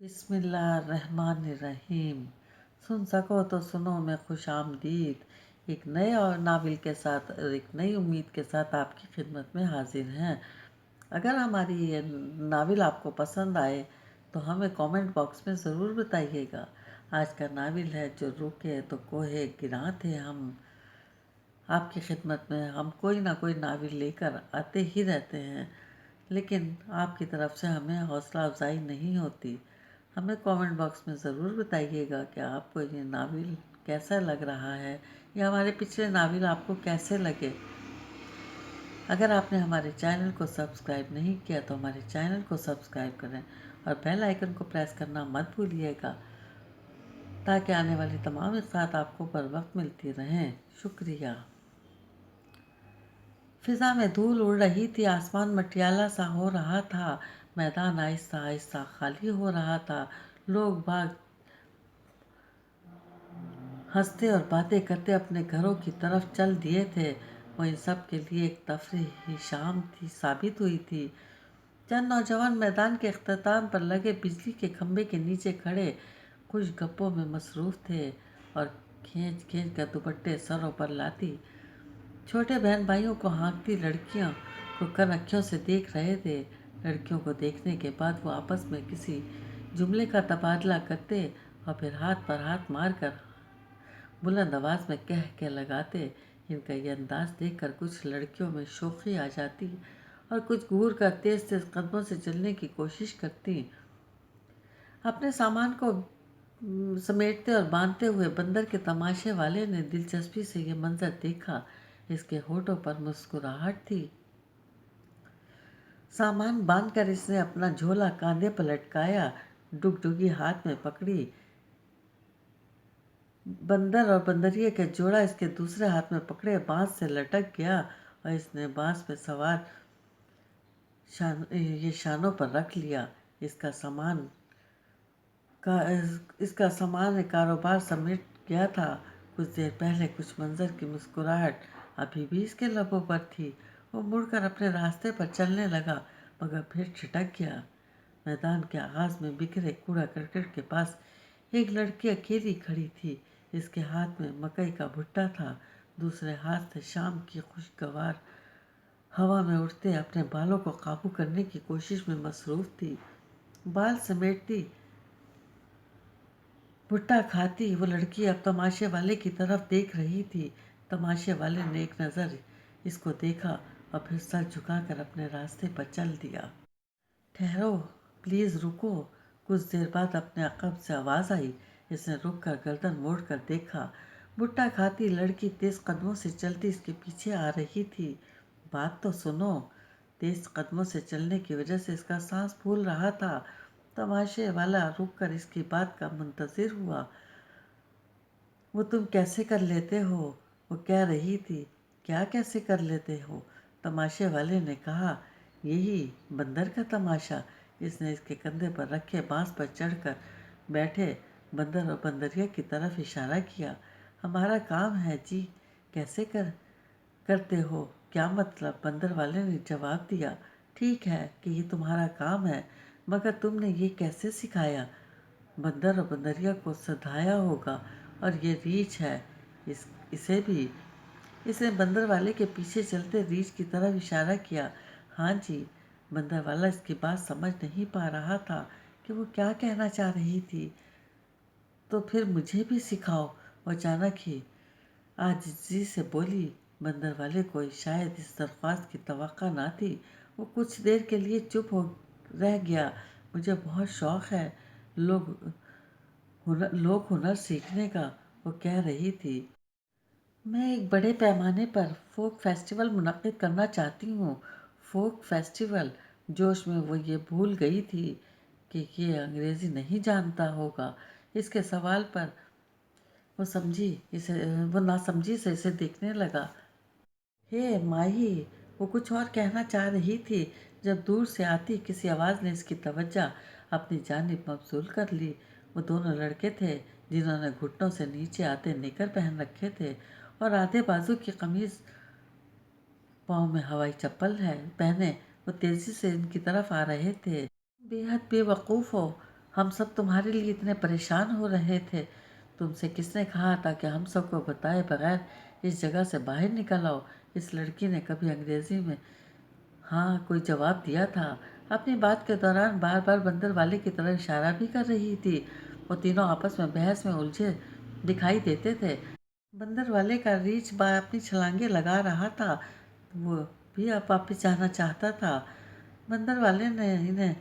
बिस्मिल्लाहिर्रहमानिर्रहीम। सुन सको तो सुनो मैं खुश आमदीद एक नए और नावल के साथ और एक नई उम्मीद के साथ आपकी खिदमत में हाजिर हैं। अगर हमारी ये नावल आपको पसंद आए तो हमें कमेंट बॉक्स में ज़रूर बताइएगा। आज का नावल है जो रुके तो कोहे गिरां थे हम। आपकी खिदमत में हम कोई ना कोई नावल लेकर आते ही रहते हैं, लेकिन आपकी तरफ से हमें हौसला अफजाई नहीं होती। हमें कमेंट बॉक्स में ज़रूर बताइएगा कि आपको ये नावल कैसा लग रहा है या हमारे पिछले नावल आपको कैसे लगे। अगर आपने हमारे चैनल को सब्सक्राइब नहीं किया तो हमारे चैनल को सब्सक्राइब करें और बेल आइकन को प्रेस करना मत भूलिएगा, ताकि आने वाली तमाम इख्तियात आपको बर वक्त मिलती रहें। शुक्रिया। फिजा में धूल उड़ रही थी, आसमान मटियाला सा हो रहा था, मैदान आहिस्ता आहिस्ता खाली हो रहा था। लोग बाग हंसते और बातें करते अपने घरों की तरफ चल दिए थे। वो इन सब के लिए एक तफरीही शाम थी साबित हुई थी। चंद नौजवान मैदान के अख्ताम पर लगे बिजली के खंभे के नीचे खड़े कुछ गप्पों में मसरूफ़ थे और खींच खींच कर दुपट्टे सरों पर लाती छोटे बहन भाइयों को हाँकती लड़कियों को कनखियों से देख रहे थे। लड़कियों को देखने के बाद वो आपस में किसी जुमले का तबादला करते और फिर हाथ पर हाथ मारकर बुलंद आवाज़ में कह के लगाते। इनका ये अंदाज देखकर कुछ लड़कियों में शोखी आ जाती और कुछ घूर कर तेज तेज कदमों से चलने की कोशिश करती। अपने सामान को समेटते और बांधते हुए बंदर के तमाशे वाले ने दिलचस्पी से ये मंजर देखा। इसके होठों पर मुस्कुराहट थी। सामान बांधकर इसने अपना झोला कांधे पर लटकाया, डुगडुगी हाथ में पकड़ी। बंदर और बंदरिये के जोड़ा इसके दूसरे हाथ में पकड़े बांस से लटक गया और इसने बांस पे सवार ये शानों पर रख लिया। इसका सामान कारोबार समेट गया था। कुछ देर पहले कुछ मंजर की मुस्कुराहट अभी भी इसके लबों पर थी। वो मुड़कर अपने रास्ते पर चलने लगा, मगर फिर छिटक गया। मैदान के आगाज में बिखरे कूड़ा करकट के पास एक लड़की अकेली खड़ी थी। इसके हाथ में मकई का भुट्टा था, दूसरे हाथ से शाम की खुशगवार हवा में उड़ते अपने बालों को काबू करने की कोशिश में मसरूफ थी। बाल समेटती, भुट्टा खाती वो लड़की अब तमाशे वाले की तरफ देख रही थी। तमाशे वाले ने एक नज़र इसको देखा और फिर सर झुकाकर अपने रास्ते पर चल दिया। ठहरो, प्लीज़ रुको। कुछ देर बाद अपने अक़ब से आवाज़ आई। इसने रुक कर गर्दन मोड़ कर देखा। भुट्टा खाती लड़की तेज़ कदमों से चलती इसके पीछे आ रही थी। बात तो सुनो। तेज़ कदमों से चलने की वजह से इसका सांस फूल रहा था। तमाशे वाला रुक कर इसकी बात का मुंतज़िर हुआ। वो तुम कैसे कर लेते हो? वो कह रही थी। क्या कैसे कर लेते हो? तमाशे वाले ने कहा। यही बंदर का तमाशा। इसने इसके कंधे पर रखे बांस पर चढ़कर बैठे बंदर और बंदरिया की तरफ इशारा किया। हमारा काम है जी। कैसे करते हो? क्या मतलब? बंदर वाले ने जवाब दिया। ठीक है कि ये तुम्हारा काम है, मगर तुमने ये कैसे सिखाया? बंदर और बंदरिया को सधाया होगा और ये रीछ है। इसे भी। इसने बंदर वाले के पीछे चलते रीछ की तरफ इशारा किया। हाँ जी। बंदर वाला इसकी बात समझ नहीं पा रहा था कि वो क्या कहना चाह रही थी। तो फिर मुझे भी सिखाओ। वो अचानक ही आजिज़ी से बोली। बंदर वाले को शायद इस दरख्वास्त की तवक्को न थी। वो कुछ देर के लिए चुप हो रह गया। मुझे बहुत शौक़ है लोक हुनर सीखने का, वो कह रही थी। मैं एक बड़े पैमाने पर फोक फेस्टिवल मुनक्किद करना चाहती हूँ। Folk festival? जोश में वो ये भूल गई थी कि ये अंग्रेज़ी नहीं जानता होगा। इसके सवाल पर वो नासमझी से इसे देखने लगा। हे माही, वो कुछ और कहना चाह रही थी जब दूर से आती किसी आवाज़ ने इसकी तवज्जो अपनी जानिब मबजूल कर ली। वो दोनों लड़के थे जिन्होंने घुटनों से नीचे आते निकर पहन रखे थे और आधे बाजू की कमीज़, पाँव में हवाई चप्पल पहने वो तेज़ी से इनकी तरफ आ रहे थे। बेहद बेवकूफ़ हो। हम सब तुम्हारे लिए इतने परेशान हो रहे थे। तुमसे किसने कहा था कि हम सबको बताए बगैर इस जगह से बाहर निकल आओ? इस लड़की ने कभी अंग्रेजी में हाँ कोई जवाब दिया था। अपनी बात के दौरान बार बार बंदर वाले की तरफ इशारा भी कर रही थी। वो तीनों आपस में बहस में उलझे दिखाई देते थे। बंदर वाले का रीछ अपनी छलांगे लगा रहा था। वो भी अब वापिस जाना चाहता था। बंदर वाले ने इन्हें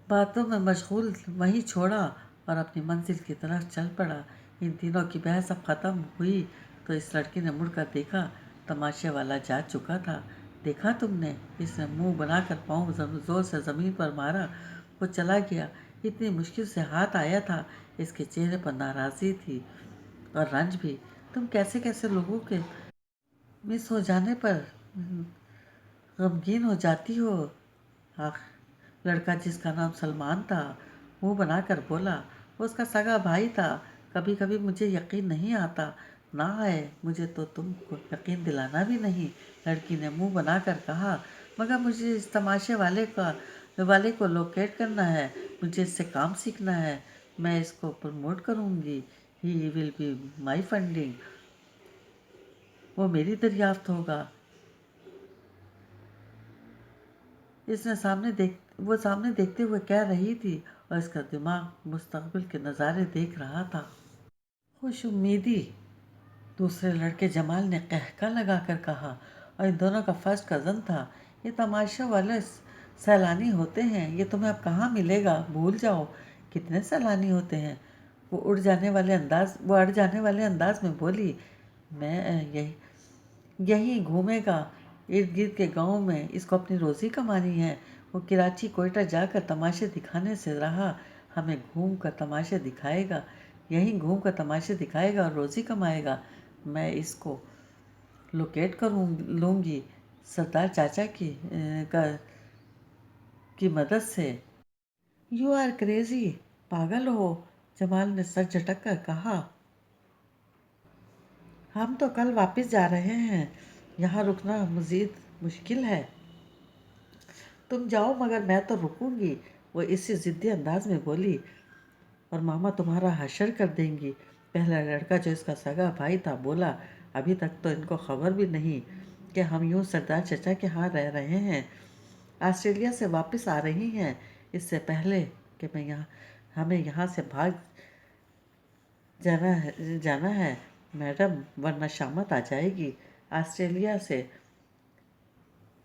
बातों में मशगूल वहीं छोड़ा और अपनी मंजिल की तरफ चल पड़ा। इन तीनों की बहस अब ख़त्म हुई तो इस लड़की ने मुड़कर देखा। तमाशे वाला जा चुका था। देखा तुमने? इसने मुंह बनाकर पाँव जोर से ज़मीन पर मारा। वो चला गया। इतनी मुश्किल से हाथ आया था। इसके चेहरे पर नाराज़गी थी और रंज भी। तुम कैसे कैसे लोगों के मिस हो जाने पर गमगीन हो जाती हो। आख लड़का जिसका नाम सलमान था मुंह बनाकर बोला। वो उसका सगा भाई था। कभी कभी मुझे यकीन नहीं आता। ना आए मुझे तो तुमको यकीन दिलाना भी नहीं, लड़की ने मुंह बनाकर कहा। मगर मुझे इस तमाशे वाले को लोकेट करना है। मुझे इससे काम सीखना है। मैं इसको प्रमोट करूँगी। He will be my funding. वो मेरी दरियाफ्त होगा। वो सामने देखते हुए कह रही थी और इसका दिमाग मुस्तकबिल के नज़ारे देख रहा था। खुश उम्मीदी, दूसरे लड़के जमाल ने कहका लगाकर कहा। और इन दोनों का फर्स्ट कज़न था। ये तमाशा वाले सैलानी होते हैं। ये तुम्हें अब कहाँ मिलेगा, भूल जाओ। कितने सैलानी होते हैं? वो अड़ जाने वाले अंदाज में बोली। मैं यहीं घूमेगा इर्द गिर्द के गाँव में। इसको अपनी रोज़ी कमानी है। वो कराची कोयटा जाकर तमाशे दिखाने से रहा। हमें घूम कर तमाशे दिखाएगा, यहीं घूम कर तमाशे दिखाएगा और रोज़ी कमाएगा। मैं इसको लोकेट लूँगी सरदार चाचा की मदद से। यू आर क्रेजी, पागल हो, जमाल ने सर झटक कर कहा। हम तो कल वापस जा रहे हैं। यहाँ रुकना मज़ीद मुश्किल है। तुम जाओ मगर मैं तो रुकूंगी, वो इसी ज़िद्दी अंदाज में बोली। और मामा तुम्हारा हशर कर देंगी। पहला लड़का जो इसका सगा भाई था बोला। अभी तक तो इनको खबर भी नहीं कि हम यूं सरदार चचा के यहाँ रह रहे हैं। ऑस्ट्रेलिया से वापस आ रही हैं इससे पहले कि हमें यहाँ से भाग जाना है मैडम, वरना शामत आ जाएगी। ऑस्ट्रेलिया से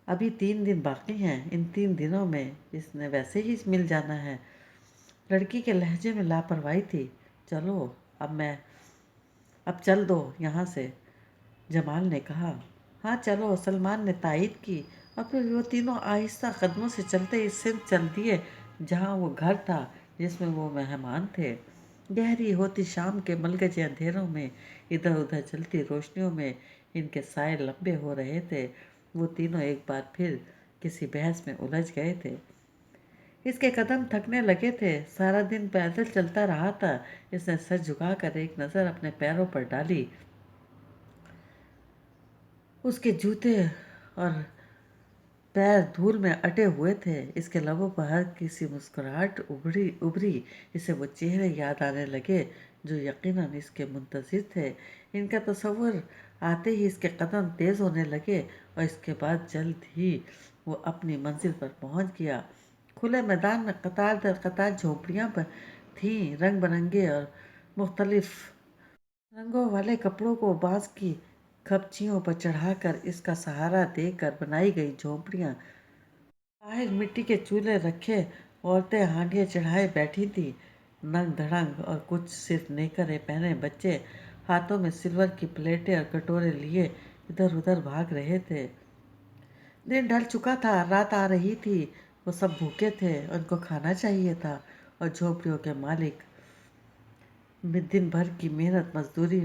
अभी 3 दिन बाकी हैं। इन 3 दिनों में इसने वैसे ही मिल जाना है। लड़की के लहजे में लापरवाही थी। चलो अब चल दो यहाँ से, जमाल ने कहा। हाँ चलो, सलमान ने तायद की। और फिर वो तीनों आहिस्ता कदमों से चलते इस सिंध चल दिए जहाँ वो घर था जिसमें वो मेहमान थे। गहरी होती शाम के मलगजे अंधेरों में इधर उधर चलती रोशनियों में इनके साए लंबे हो रहे थे। वो तीनों एक बार फिर किसी बहस में उलझ गए थे। इसके कदम थकने लगे थे। सारा दिन पैदल चलता रहा था। इसने सर झुकाकर एक नज़र अपने पैरों पर डाली। उसके जूते और पैर धूल में अटे हुए थे। इसके लबों पर हर किसी मुस्कुराहट उभरी। इसे वो चेहरे याद आने लगे जो यकीनन इसके मुंतज़िर थे। इनका तस्वुर आते ही इसके कदम तेज़ होने लगे और इसके बाद जल्द ही वो अपनी मंजिल पर पहुंच गया। खुले मैदान में कतार दर कतार झोंपड़ियाँ थीं। रंग बिरंगे और मुख्तलिफ रंगों वाले कपड़ों को बांस की खपचियों पर चढ़ाकर इसका सहारा देकर बनाई गई झोंपड़ियाँ। बाहर मिट्टी के चूल्हे रखे औरतें हांडियाँ चढ़ाए बैठी थीं। नंग धड़ंग और कुछ सिर्फ नेकरे पहने बच्चे हाथों में सिल्वर की प्लेटें और कटोरे लिए इधर उधर भाग रहे थे। दिन ढल चुका था, रात आ रही थी। वो सब भूखे थे, उनको खाना चाहिए था। और झोपड़ियों के मालिक दिन भर की मेहनत मजदूरी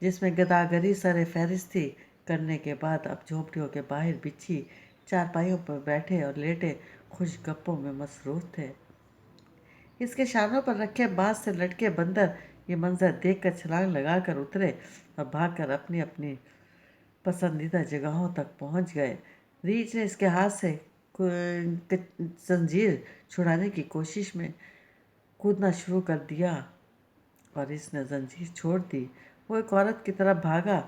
जिसमें गदागरी सरे फहरिस्ती करने के बाद अब झोपड़ियों के बाहर बिछी चारपाइयों पर बैठे और लेटे खुश गप्पों में मसरूफ थे। इसके शानों पर रखे बांस से लटके बंदर ये मंजर देखकर छलांग लगाकर उतरे और भागकर अपनी अपनी पसंदीदा जगहों तक पहुंच गए। रीछ ने इसके हाथ से जंजीर छुड़ाने की कोशिश में कूदना शुरू कर दिया और इसने जंजीर छोड़ दी। वो एक औरत की तरफ भागा,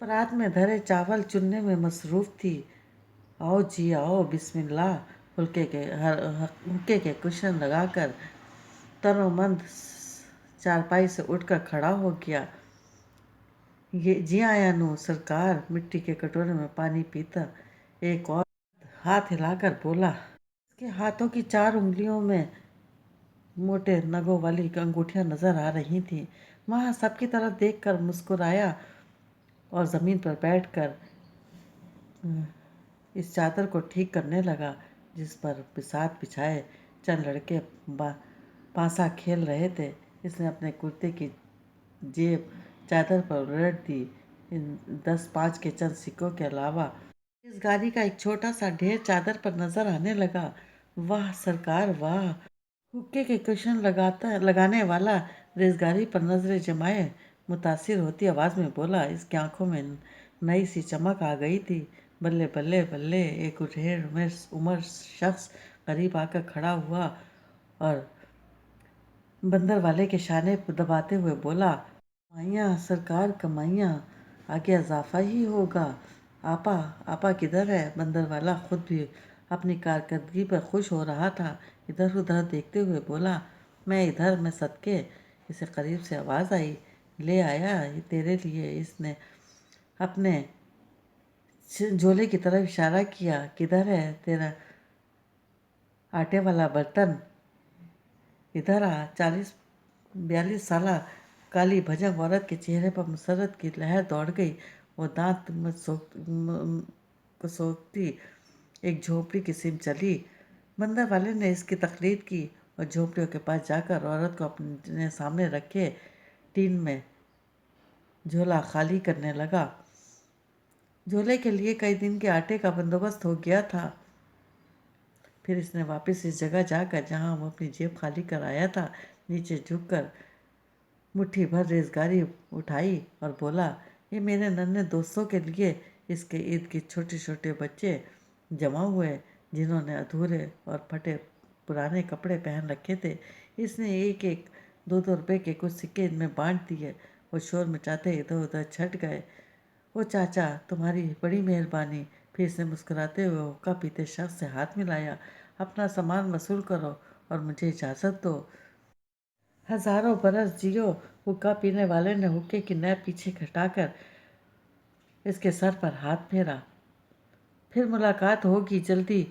परात में धरे चावल चुनने में मसरूफ थी। आओ जी आओ, बिस्मिल्लाह। हुक्के के कुशन लगाकर तनोमंद चारपाई से उठकर खड़ा हो गया। ये जी आया नू सरकार, मिट्टी के कटोरे में पानी पीता एक और हाथ हिलाकर बोला। उसके हाथों की 4 उंगलियों में मोटे नगों वाली अंगूठियां नजर आ रही थीं। वह सबकी तरफ देखकर मुस्कुराया और ज़मीन पर बैठकर इस चादर को ठीक करने लगा जिस पर बिसात बिछाए चंद लड़के पासा खेल रहे थे। इसने अपने कुर्ते की जेब चादर पर उलट दी। इन 10-5 के चंद सिक्कों के अलावा इस गाड़ी का एक छोटा सा ढेर चादर पर नजर आने लगा। वाह सरकार वाह! हुक्के के कुशन लगाने वाला रेजगारी पर नजरें जमाए मुतासिर होती आवाज में बोला। इसकी आंखों में नई सी चमक आ गई थी। बल्ले बल्ले बल्ले! एक ढेर उम्र शख्स करीब आकर खड़ा हुआ और बंदर वाले के शाने दबाते हुए बोला। कमाइयाँ सरकार, कमाइयाँ, आगे इजाफा ही होगा। आपा किधर है? बंदर वाला खुद भी अपनी कारकर्दगी पर खुश हो रहा था। इधर उधर देखते हुए बोला, मैं इधर, मैं सदके। इसे करीब से आवाज़ आई, ले आया ये तेरे लिए। इसने अपने झोले की तरफ इशारा किया। किधर है तेरा आटे वाला बर्तन? इधर आ। 40-42 साला काली भजंग औरत के चेहरे पर मुसरत की लहर दौड़ गई। वो दांत सोखती एक झोपड़ी की सिम चली। बंदर वाले ने इसकी तकलीद की और झोपड़ियों के पास जाकर औरत को अपने सामने रखे टीन में झोला खाली करने लगा। झोले के लिए कई दिन के आटे का बंदोबस्त हो गया था। फिर इसने वापस इस जगह जाकर जहां वो अपनी जेब खाली कर आया था नीचे झुककर मुट्ठी भर रेजगारी उठाई और बोला, ये मेरे नन्हे दोस्तों के लिए। इसके ईद के छोटे छोटे बच्चे जमा हुए जिन्होंने अधूरे और फटे पुराने कपड़े पहन रखे थे। इसने 1-1, 2-2 रुपए के कुछ सिक्के इनमें बांट दिए। वो शोर मचाते इधर उधर छट गए। ओ चाचा, तुम्हारी बड़ी मेहरबानी। फिर इसने मुस्कुराते हुए हुक्का पीते शख्स से हाथ मिलाया। अपना सामान वसूल करो और मुझे इजाज़त दो। हजारों बरस जियो। हुक्का पीने वाले ने हुक्के की नैप पीछे हटाकर इसके सर पर हाथ फेरा। फिर मुलाकात होगी जल्दी।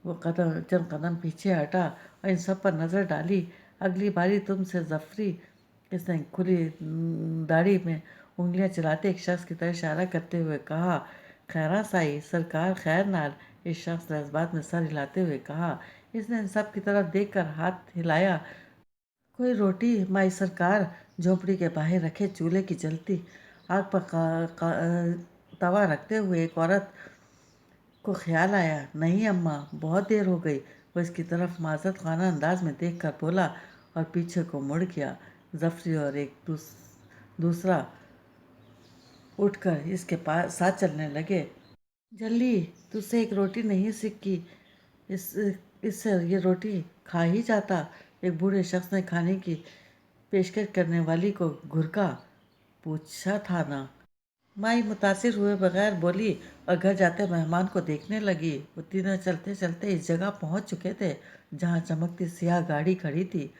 वो चंद कदम पीछे हटा और इन सब पर नज़र डाली। अगली बारी तुमसे जफरी। इसने खुली दाढ़ी में उंगलियां चलाते एक शख्स की तरफ इशारा करते हुए कहा। खैरा साई सरकार, खैर नाल। इस शख्स ने इस बात में सर हिलाते हुए कहा। इसने इन सब की तरफ देखकर हाथ हिलाया। कोई रोटी माई सरकार? झोपड़ी के बाहर रखे चूल्हे की जलती आग पर तवा रखते हुए एक औरत को ख्याल आया। नहीं अम्मा, बहुत देर हो गई। वो इसकी तरफ माजरत खाना अंदाज में देख कर बोला और पीछे को मुड़ गया। जफरी और एक दूसरा उठकर इसके पास साथ चलने लगे। जल्दी, तुझसे एक रोटी नहीं सिक्की। इससे ये रोटी खा ही जाता। एक बूढ़े शख्स ने खाने की पेशकश करने वाली को घुरका। पूछा था ना? माई मुतासिर हुए बगैर बोली और घर जाते मेहमान को देखने लगी। वो तीनों चलते चलते इस जगह पहुंच चुके थे जहां चमकती सियाह गाड़ी खड़ी थी।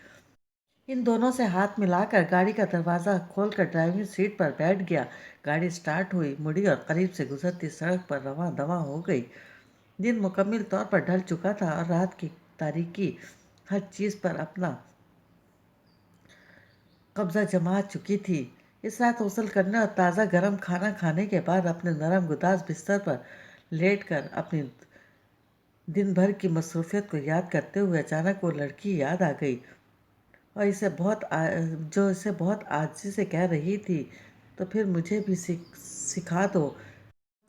इन दोनों से हाथ मिलाकर गाड़ी का दरवाज़ा खोलकर ड्राइविंग सीट पर बैठ गया। गाड़ी स्टार्ट हुई, मुड़ी और करीब से गुजरती सड़क पर रवां दवां हो गई। दिन मुकम्मल तौर पर ढल चुका था और रात की तारीकी हर चीज़ पर अपना कब्जा जमा चुकी थी। इस रात गौसल करने और ताज़ा गर्म खाना खाने के बाद अपने नरम गुदाज बिस्तर पर लेटकर अपनी दिन भर की मसरूफियत को याद करते हुए अचानक वो लड़की याद आ गई और जो इसे बहुत आजी से कह रही थी, तो फिर मुझे भी सिखा दो।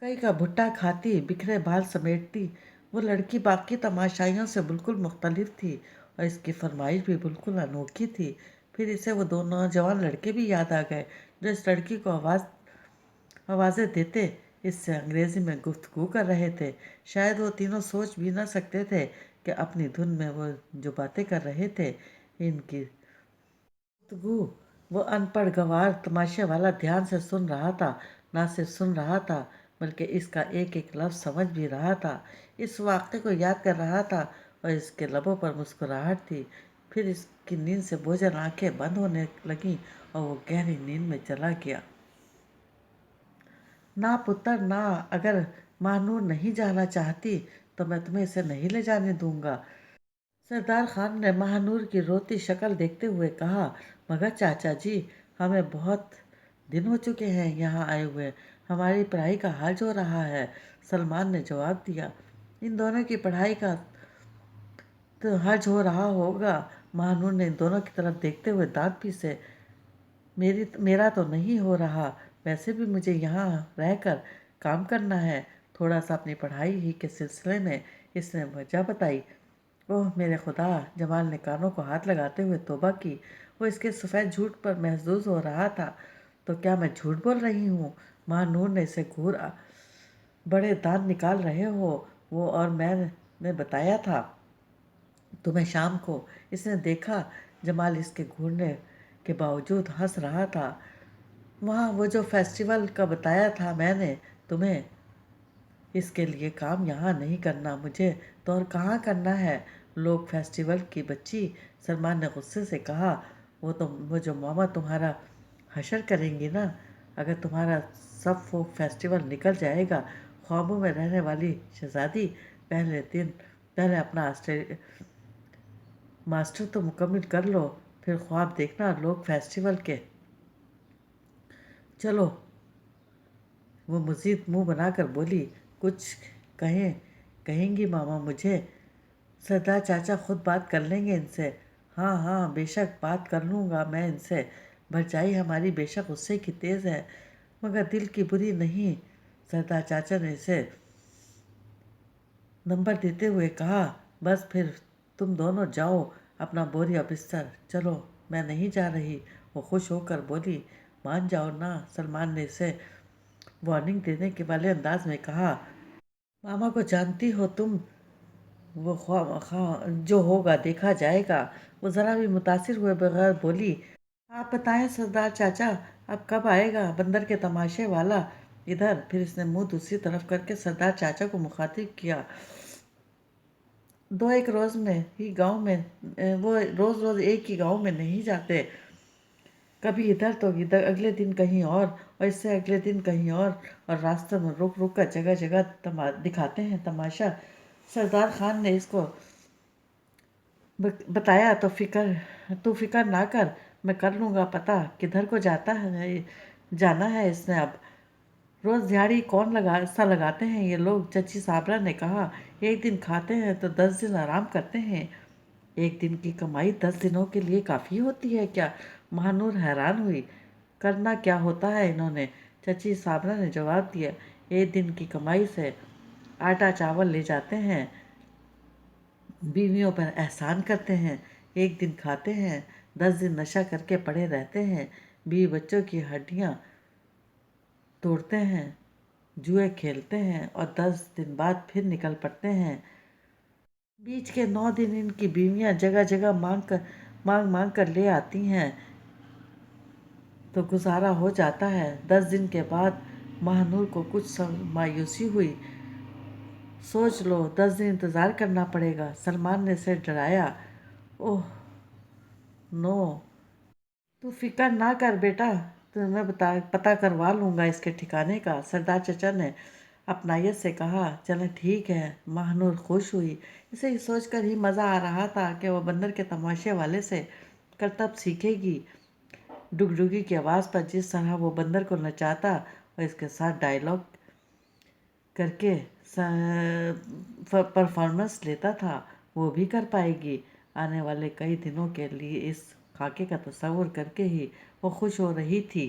कई का भुट्टा खाती, बिखरे बाल समेटती वो लड़की बाकी तमाशाइयों से बिल्कुल मुख्तलिफ थी और इसकी फरमाइश भी बिल्कुल अनोखी थी। फिर इसे वो दो नौजवान लड़के भी याद आ गए जो इस लड़की को आवाज़ें देते इससे अंग्रेज़ी में गुफ्तगू कर रहे थे। शायद वो तीनों सोच भी न सकते थे कि अपनी धुन में वो जो बातें कर रहे थे इनकी गुफ्तगू वो अनपढ़ गंवार तमाशे वाला ध्यान से सुन रहा था। ना सिर्फ सुन रहा था बल्कि इसका एक एक लफ्ज़ समझ भी रहा था। इस वाक़े को याद कर रहा था और इसके लबों पर मुस्कुराहट थी। फिर इसकी नींद से बोझल आंखें बंद होने लगीं और वो गहरी नींद में चला गया। ना पुत्र ना, अगर महानूर नहीं जाना चाहती तो मैं तुम्हें इसे नहीं ले जाने दूंगा। सरदार खान ने महानूर की रोती शक्ल देखते हुए कहा, मगर चाचा जी, हमें बहुत दिन हो चुके हैं यहाँ आए हुए। हमारी पढ़ाई का हर्ज हो रहा है। सलमान ने जवाब दिया। इन दोनों की पढ़ाई का तो हर्ज हो रहा होगा। महानूर ने इन दोनों की तरफ देखते हुए दांत पीसे। मेरा तो नहीं हो रहा। वैसे भी मुझे यहाँ रहकर काम करना है। थोड़ा सा अपनी पढ़ाई ही के सिलसिले में इसने वजह बताई। ओह मेरे खुदा, जमाल ने कानों को हाथ लगाते हुए तौबा की। वो इसके सफ़ेद झूठ पर महसूस हो रहा था। तो क्या मैं झूठ बोल रही हूँ? महानूर ने इसे घूर बड़े दांत निकाल रहे हो वो, और मैंने बताया था तुम्हें शाम को। इसने देखा जमाल इसके घूरने के बावजूद हंस रहा था। वहाँ वो जो फेस्टिवल का बताया था मैंने तुम्हें, इसके लिए काम यहाँ नहीं करना मुझे तो और कहाँ करना है। लोग फेस्टिवल की बच्ची, सलमान ने गुस्से से कहा। वो जो मामा तुम्हारा हशर करेंगी ना, अगर तुम्हारा सब फोक फेस्टिवल निकल जाएगा। ख्वाबों में रहने वाली शहजादी, पहले अपना मास्टर तो मुकम्मल कर लो, फिर ख्वाब देखना लोग फेस्टिवल के। चलो। वो मज़ीद मुंह बनाकर बोली, कुछ कहेंगी मामा मुझे? सरदार चाचा खुद बात कर लेंगे इनसे। हाँ हाँ, बेशक बात कर लूँगा मैं इनसे। भरजाई हमारी बेशक गुस्से की तेज़ है मगर दिल की बुरी नहीं। सरदार चाचा ने इसे नंबर देते हुए कहा। बस फिर तुम दोनों जाओ अपना बोरी और बिस्तर। चलो, मैं नहीं जा रही। वो खुश होकर बोली, मान जाओ ना। सलमान ने इसे वार्निंग देने के वाले अंदाज में कहा। मामा को जानती हो तुम, वो जो होगा देखा जाएगा। वो ज़रा भी मुतासिर हुए बगैर बोली, आप बताएं सरदार चाचा, अब कब आएगा बंदर के तमाशे वाला इधर? फिर इसने मुंह दूसरी तरफ करके सरदार चाचा को मुखातिब किया। दो एक रोज़ में ही गांव में वो रोज़ रोज़ एक ही गांव में नहीं जाते। कभी इधर तो इधर, अगले दिन कहीं और इससे अगले दिन कहीं और रास्ते में रुक रुक कर जगह जगह दिखाते हैं तमाशा। सरदार खान ने इसको बताया तो फिक्र ना कर, मैं कर लूँगा पता किधर को जाना है इसने। अब रोज़ दिहाड़ी कौन लगाते हैं ये लोग? चची साबरा ने कहा। एक दिन खाते हैं तो 10 दिन आराम करते हैं। एक दिन की कमाई 10 दिनों के लिए काफ़ी होती है क्या? महानूर हैरान हुई। करना क्या होता है इन्होंने? चची साबरा ने जवाब दिया, एक दिन की कमाई से आटा चावल ले जाते हैं, बीवियों पर एहसान करते हैं। एक दिन खाते हैं, 10 दिन नशा करके पड़े रहते हैं, बीवी बच्चों की हड्डियाँ तोड़ते हैं, जुए खेलते हैं और 10 दिन बाद फिर निकल पड़ते हैं। बीच के 9 दिन इनकी बीवियाँ जगह जगह मांग कर ले आती हैं तो गुजारा हो जाता है। 10 दिन के बाद महानूर को कुछ मायूसी हुई। सोच लो, 10 दिन इंतज़ार करना पड़ेगा। सलमान ने इसे डराया। ओह नो, तू फिक्र ना कर बेटा, तो मैं पता करवा लूँगा इसके ठिकाने का, सरदार चचा ने अपनायत से कहा। चलें ठीक है। महानूर खुश हुई। इसे ये सोचकर ही मज़ा आ रहा था कि वह बंदर के तमाशे वाले से करतब सीखेगी। डुगडुगी की आवाज़ पर जिस तरह वो बंदर को नचाता और इसके साथ डायलॉग करके परफॉर्मेंस लेता था, वो भी कर पाएगी। आने वाले कई दिनों के लिए इस खाके का तस्वुर करके ही वो खुश हो रही थी।